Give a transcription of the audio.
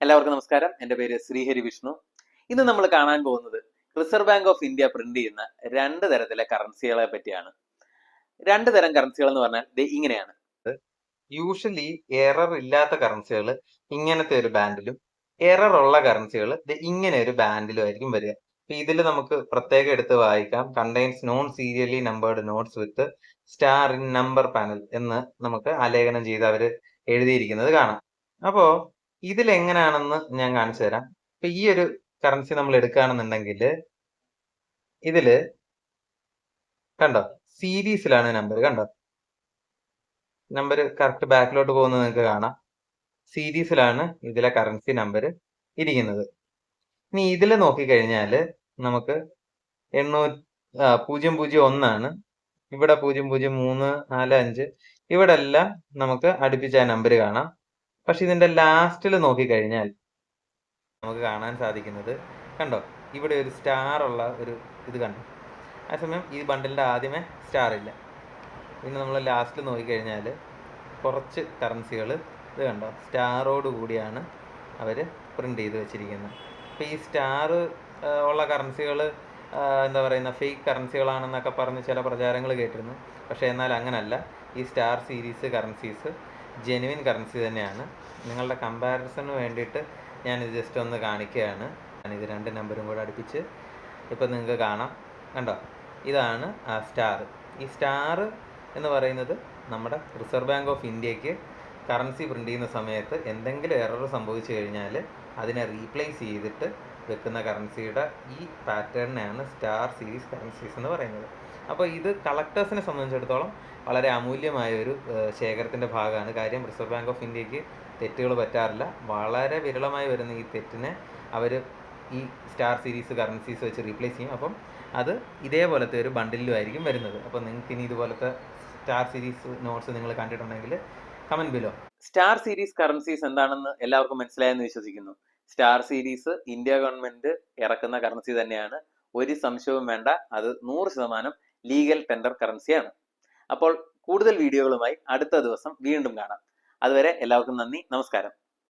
എല്ലാവർക്കും നമസ്കാരം. എൻ്റെ പേര് ശ്രീഹരി വിഷ്ണു. ഇന്ന് നമ്മൾ കാണാൻ പോകുന്നത് reserve bank of India print ചെയ്യുന്ന രണ്ട് തരത്തിലെ കറൻസികളെ പറ്റിയാണ്. രണ്ട് തരം കറൻസികൾ എന്ന് പറഞ്ഞാൽ ഇങ്ങനെയാണ്. യൂഷ്വലി എറർ ഇല്ലാത്ത കറൻസികൾ ഇങ്ങനത്തെ ഒരു ബാൻഡിലും എറർ ഉള്ള കറൻസികൾ ഇങ്ങനെ ഒരു ബാൻഡിലും ആയിരിക്കും വരിക. ഇതിൽ നമുക്ക് പ്രത്യേകം എടുത്ത് വായിക്കാം. Contains non സീരിയലി numbered notes with star in number panel എന്ന് നമുക്ക് ആലേഖനം ചെയ്ത് അവർ എഴുതിയിരിക്കുന്നത് കാണാം. അപ്പോ ഇതിൽ എങ്ങനെയാണെന്ന് ഞാൻ കാണിച്ചു തരാം. ഈ ഒരു കറൻസി നമ്മൾ എടുക്കുകയാണെന്നുണ്ടെങ്കിൽ ഇതില് കണ്ടോ സീരീസിലാണ് നമ്പർ. കണ്ടോ നമ്പർ കറക്റ്റ് ബാക്കിലോട്ട് പോകുന്നത് നിങ്ങൾക്ക് കാണാം. സീരീസിലാണ് ഇതിലെ കറൻസി നമ്പർ ഇരിക്കുന്നത്. ഇനി ഇതിൽ നോക്കിക്കഴിഞ്ഞാൽ നമുക്ക് 001 ഇവിടെ 00345 ഇവിടെ എല്ലാം നമുക്ക് അടുപ്പിച്ച നമ്പർ കാണാം. പക്ഷെ ഇതിന്റെ ലാസ്റ്റിൽ നോക്കിക്കഴിഞ്ഞാൽ നമുക്ക് കാണാൻ സാധിക്കുന്നത് കണ്ടോ ഇവിടെ ഒരു സ്റ്റാർ ഉള്ള ഒരു ഇത് കണ്ടോ. അതേസമയം ഈ ബണ്ടിലിന്റെ ആദ്യമേ സ്റ്റാർ ഇല്ല. പിന്നെ നമ്മൾ ലാസ്റ്റിൽ നോക്കിക്കഴിഞ്ഞാൽ കുറച്ച് കറൻസികൾ ഇത് കണ്ടോ സ്റ്റാറോട് കൂടിയാണ് അവർ പ്രിന്റ് ചെയ്ത് വെച്ചിരിക്കുന്നത്. അപ്പോൾ ഈ സ്റ്റാർ ഉള്ള കറൻസികൾ എന്താ പറയുന്ന ഫേക്ക് കറൻസികളാണെന്നൊക്കെ പറഞ്ഞ് ചില പ്രചാരങ്ങൾ കേട്ടിരുന്നു. പക്ഷേ എന്നാൽ അങ്ങനല്ല. ഈ star series currencies genuine currency തന്നെയാണ്. നിങ്ങളുടെ കമ്പാരിസണിന് വേണ്ടിയിട്ട് ഞാനിത് ജസ്റ്റ് ഒന്ന് കാണിക്കുകയാണ്. ഇത് രണ്ട് നമ്പറും കൂടെ അടുപ്പിച്ച് ഇപ്പം നിങ്ങൾക്ക് കാണാം. കണ്ടോ ഇതാണ് ആ സ്റ്റാർ. ഈ സ്റ്റാർ എന്ന് പറയുന്നത് നമ്മുടെ റിസർവ് ബാങ്ക് ഓഫ് ഇന്ത്യക്ക് കറൻസി പ്രിൻ്റ് ചെയ്യുന്ന സമയത്ത് എന്തെങ്കിലും എറർ സംഭവിച്ചു കഴിഞ്ഞാൽ അതിനെ റീപ്ലേസ് ചെയ്തിട്ട് വെക്കുന്ന കറൻസിയുടെ ഈ പാറ്റേണിനെയാണ് സ്റ്റാർ സീരീസ് കറൻസീസ് എന്ന് പറയുന്നത്. അപ്പോൾ ഇത് കളക്ടേഴ്സിനെ സംബന്ധിച്ചിടത്തോളം വളരെ അമൂല്യമായ ഒരു ശേഖരത്തിൻ്റെ ഭാഗമാണ്. കാര്യം റിസർവ് ബാങ്ക് ഓഫ് ഇന്ത്യക്ക് തെറ്റുകൾ പറ്റാറില്ല. വളരെ വിരളമായി വരുന്ന ഈ തെറ്റിനെ അവർ ഈ സ്റ്റാർ സീരീസ് കറൻസീസ് വെച്ച് റീപ്ലേസ് ചെയ്യും. അപ്പം അത് ഇതേപോലത്തെ ഒരു ബണ്ടിലും ആയിരിക്കും വരുന്നത്. അപ്പോൾ നിങ്ങൾക്ക് ഇനി ഇതുപോലത്തെ സ്റ്റാർ സീരീസ് നോട്ട്സ് നിങ്ങൾ കണ്ടിട്ടുണ്ടെങ്കിൽ comment below. Star series currencies എന്താണെന്ന് എല്ലാവർക്കും മനസ്സിലായെന്ന് വിശ്വസിക്കുന്നു. സ്റ്റാർ സീരീസ് ഇന്ത്യ ഗവൺമെന്റ് ഇറക്കുന്ന കറൻസി തന്നെയാണ്. ഒരു സംശയവും വേണ്ട. അത് 100% ലീഗൽ ടെൻഡർ കറൻസിയാണ്. അപ്പോൾ കൂടുതൽ വീഡിയോകളുമായി അടുത്ത ദിവസം വീണ്ടും കാണാം. അതുവരെ എല്ലാവർക്കും നന്ദി, നമസ്കാരം.